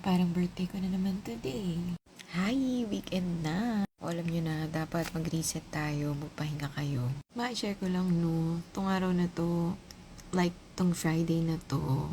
Parang birthday ko na naman today. Hi! Weekend na! Alam nyo na, dapat mag-reset tayo, magpahinga kayo. Ma-share ko lang no, tong araw na to, like tong Friday na to,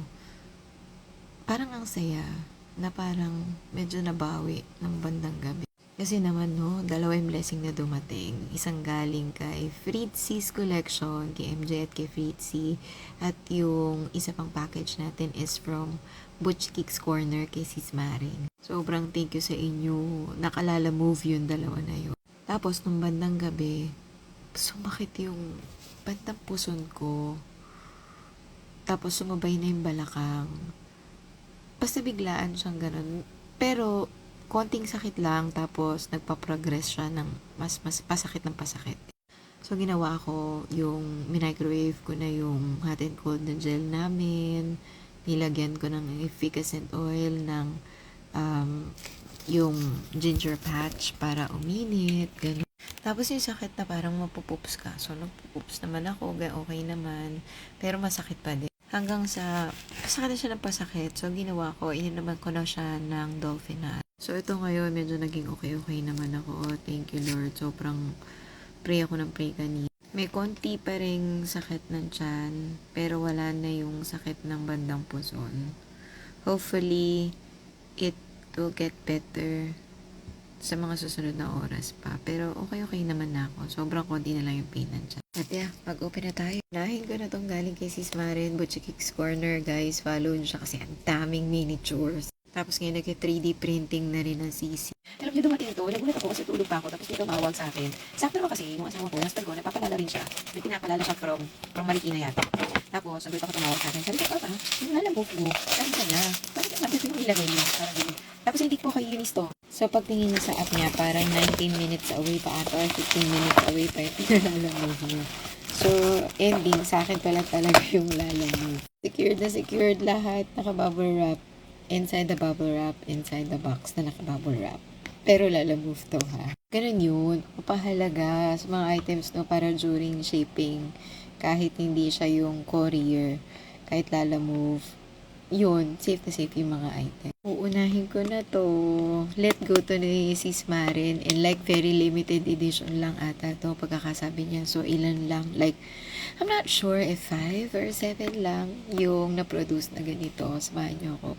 parang ang saya na parang medyo nabawi ng bandang gabi. Kasi naman no, dalawa yung blessing na dumating. Isang galing kay Fritzy's Collection, kay MJ at kay Fritzy. At yung isa pang package natin is from Butch Kicks Corner kay Sis Maring. Sobrang thank you sa inyo. Nakalala move yun, dalawa na yun. Tapos nung bandang gabi, sumakit yung bandang puson ko. Tapos sumabay na yung balakang. Basta biglaan siyang ganun. Pero konting sakit lang, tapos nagpa-progress siya ng mas pasakit ng pasakit. So, ginawa ko yung microwave ko na yung hot and cold na gel namin. Nilagyan ko ng efficacent oil ng yung ginger patch para uminit. Ganun. Tapos yung sakit na parang mapupups ka. So, nagpupups naman ako. Okay naman. Pero masakit pa din. Hanggang sa, pasakit na siya ng pasakit. So, ginawa ko, ininuman ko na siya ng Dolphinal. So, ito ngayon, medyo naging okay naman ako. Thank you, Lord. Sobrang pray ako ng pray kanina. May konti pa ring sakit ng tiyan, pero wala na yung sakit ng bandang puson. Hopefully, it will get better sa mga susunod na oras pa. Pero okay naman na ako. Sobrang konti na lang yung pain ng tiyan. At yeah, mag-open na tayo. Nahin ko na tong galing kay Sis Marin, Butch Kicks Corner. Guys, follow nyo siya kasi ang daming miniatures. Tapos ngayon nag-3D printing na rin ng CC. Alam niyo, dumating ito. Nagulat ako kasi tulog pa ako. Tapos may tumawag sa akin. Sakto naman kasi yung asawa ko, last ko, napapalala rin siya. May pinapalala siya from Marikina yata. Tapos, nagulat ako tumawag sa akin. Sabi ko, yung alam mo po. Sabi ka na. Bakit ka sabi ko yung ilagay niya? Parang yun. Tapos, hindi po kayo yun to. So, pagtingin niyo sa app niya, parang 19 minutes away pa ata or 15 minutes away pa yung pinalalamove niya. So, ending, sa akin pala talaga yung lalamove. Secured na secured lahat. Naka-bubble wrap. Inside the bubble wrap, inside the box na naka-bubble wrap. Pero lalamove to ha. Ganun yun. Mapahalaga sa mga items no para during shipping. Kahit hindi siya yung courier. Kahit lalamove. Yun, safe na safe yung mga items. Uunahin ko na to. Let go to ni Sis Marin. And like very limited edition lang ata to pagkakasabi niya. So ilan lang. Like, I'm not sure if 5 or 7 lang yung na-produce na ganito. Samahan niyo ako.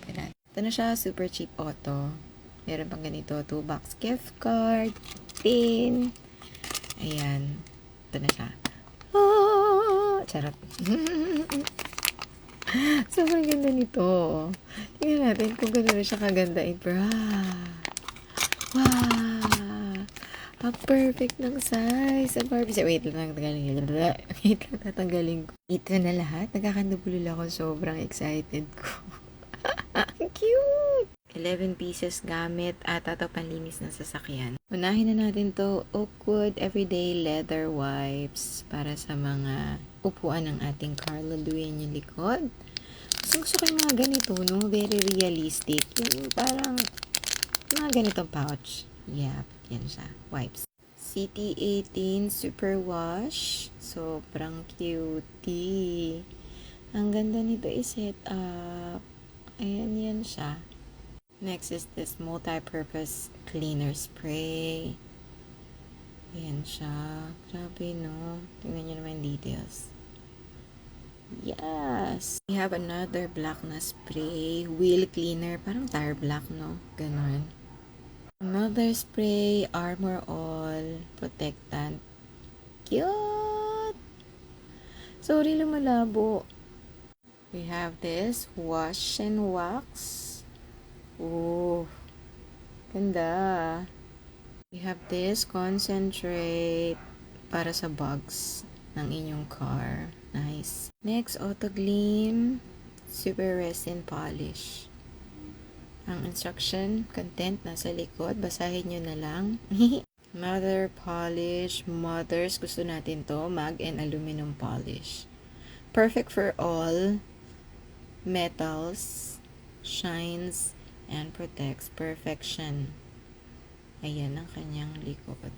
Ito na siya, super cheap auto. Meron pang ganito, 2-box gift card, pin. Ayan. Ito na siya. Oh, charot. Sobrang ganda nito. Tingnan natin kung gano'n siya kaganda in wow! Ang perfect ng size. Ang Barbie. Wait lang, tatanggalin ko. Ito na lahat. Nagkakandubulol ako. Sobrang excited ko. Ang cute! 11 pieces gamit at ito panlinis ng sasakyan. Unahin na natin to Oakwood Everyday Leather Wipes para sa mga upuan ng ating car. Laluin yung likod. Gusto ko yung mga ganito, no? Very realistic. Yung parang mga ganitong pouch. Yeah, yan siya. Wipes. CT18 Super Wash. Sobrang cutie. Ang ganda nito i-set up. Ayan, yan siya. Next is this multi-purpose cleaner spray. Ayan siya. Grabe, no? Tingnan nyo naman yung details. Yes! We have another black na spray. Wheel cleaner. Parang tire black, no? Ganon. Another spray. Armor All. Protectant. Cute! Sorry, lumalabo. We have this wash and wax. Oh, ganda. We have this concentrate para sa bugs ng inyong car. Nice. Next, Auto Gleam Super Resin Polish. Ang instruction, content nasa likod. Basahin nyo na lang. Mother Polish. Mothers, gusto natin to. Mag and aluminum polish. Perfect for all metals, shines, and protects perfection. Ayan ang kanyang likod.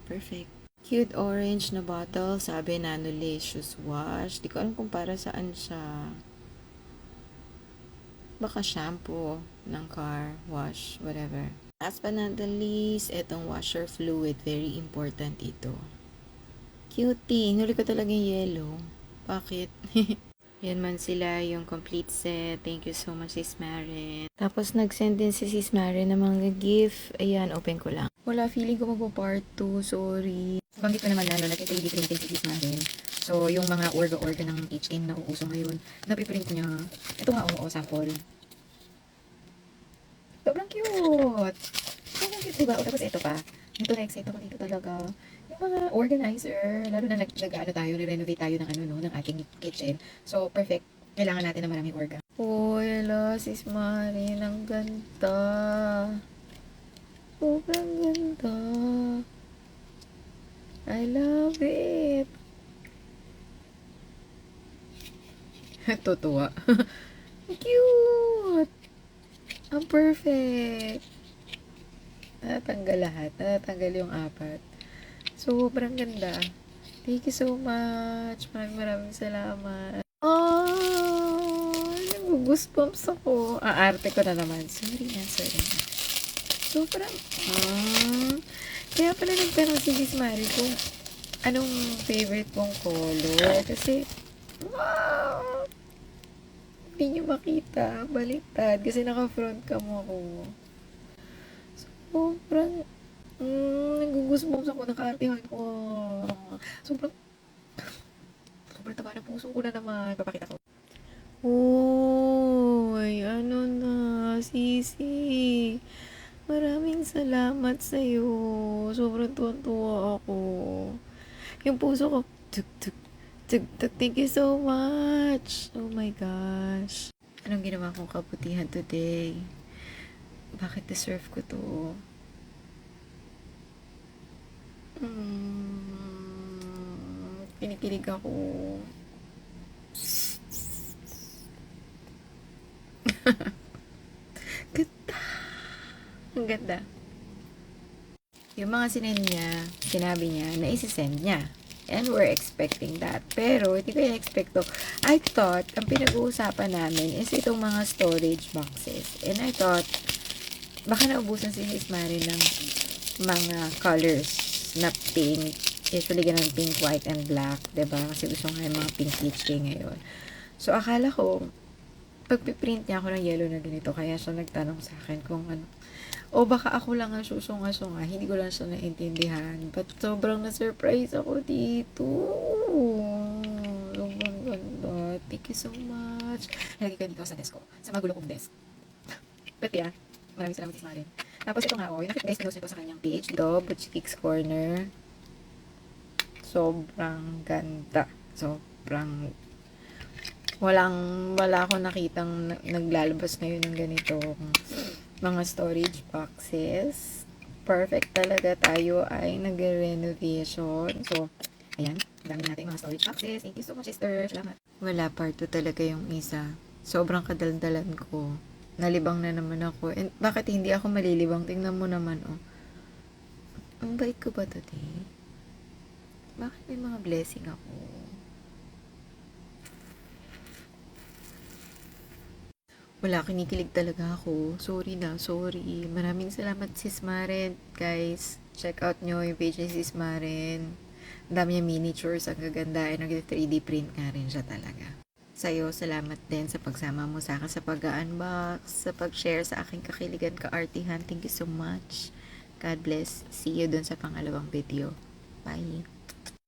Perfect. Cute orange na bottle. Sabi Nanolicious Wash. Di ko alam kung para saan siya. baka shampoo ng car wash, whatever. Last but not the least, etong washer fluid. Very important ito. Cutie. Huli ko talaga yung yellow. Bakit? Yan man sila, yung complete set. Thank you so much, Sis Marin. Tapos, nag-send din si Sis Marin ng mga gift. Ayan, open ko lang. Wala, feeling ko magpo-part 2. Sorry. Banggit ko naman lalo, nag-3D printing si Sis Marin. So, yung mga orga-orga ng HN na uuso ngayon, napiprint niya. Ito nga, oo, sample. Sobrang cute! Sobrang cute, diba? O, tapos ito pa. Ito na-excite ako dito talaga. Yung mga organizer, lalo na nag-ano tayo, renovate tayo ng ano, no, ng ating kitchen. So, perfect. Kailangan natin ng maraming orga. Oh, hello, Sis Marin. Ang ganda. Sobrang ganda. I love it. Tutuwa. Cute! Ang perfect. Natatanggal lahat. Natatanggal yung apat. Sobrang ganda. Thank you so much. Maraming salamat. Oh, nag-goosebumps ako. Arte ko na naman. Sorry na. Sobrang, kaya pala nagtanong si Miss Mari kung anong favorite mong color. Kasi, wow! Hindi nyo makita. Baliktad. Kasi naka-front cam ako. Sobrang, nag-goosebumps ako. Naka-artehan ko. Sobrang taba ng puso ko na naman. Papakita ko. Uy, ano na, Sisi. Maraming salamat sa'yo. Sobrang tuwan-tuwa ako. Yung puso ko, tuk, tuk, tuk, tuk. Thank you so much. Oh my gosh. Anong ginawa kong kabutihan today? Bakit deserve ko to? Kinikilig ako. Ganda. Ang ganda. Yung mga sinabi niya, na isi-send niya. And we're expecting that. Pero, hindi ko in-expect to. I thought, ang pinag-uusapan namin is itong mga storage boxes. And I thought, baka naubusan si Miss Mari ng mga colors na pink. Usually, ganun pink, white, and black. Diba? Kasi gusto nga yung mga pink HK ngayon. So, akala ko, pagpiprint niya ako ng yellow na ganito, kaya siya nagtanong sa akin kung ano. O baka ako lang ang susunga-sunga, hindi ko lang siya naintindihan. But sobrang na-surprise ako dito. Sobrang ganda. Thank you so much. Nalagay ko dito sa desk ko. Sa magulo kong desk. But yeah, maraming salamat sa rin. Tapos ito nga, yung nakita guys, pinost nito sa kanyang page. Dito, Butch Kicks Corner. Sobrang ganda. Sobrang wala akong nakitang naglalabas ngayon ng ganito mga storage boxes. Perfect talaga, tayo ay nag-renovation. So, ayan, dami natin mga storage boxes. Thank you so much, sister. Salamat. Wala, part 2 talaga yung isa. Sobrang kadaldalan ko. Nalibang na naman ako. And bakit hindi ako malilibang? Tingnan mo naman, oh. Ang bait ko ba today? Bakit may mga blessing ako? Wala, kinikilig talaga ako. Sorry na, sorry. Maraming salamat, Sis Maren. Guys, check out nyo yung page ni Sis Maren. Ang dami niya miniatures, ang gaganda. And nag-3D print nga rin siya talaga. Sa'yo, salamat din sa pagsama mo sa akin sa pag-unbox, sa pag-share sa aking kakiligan ka-artihan. Thank you so much. God bless. See you dun sa pangalawang video. Bye.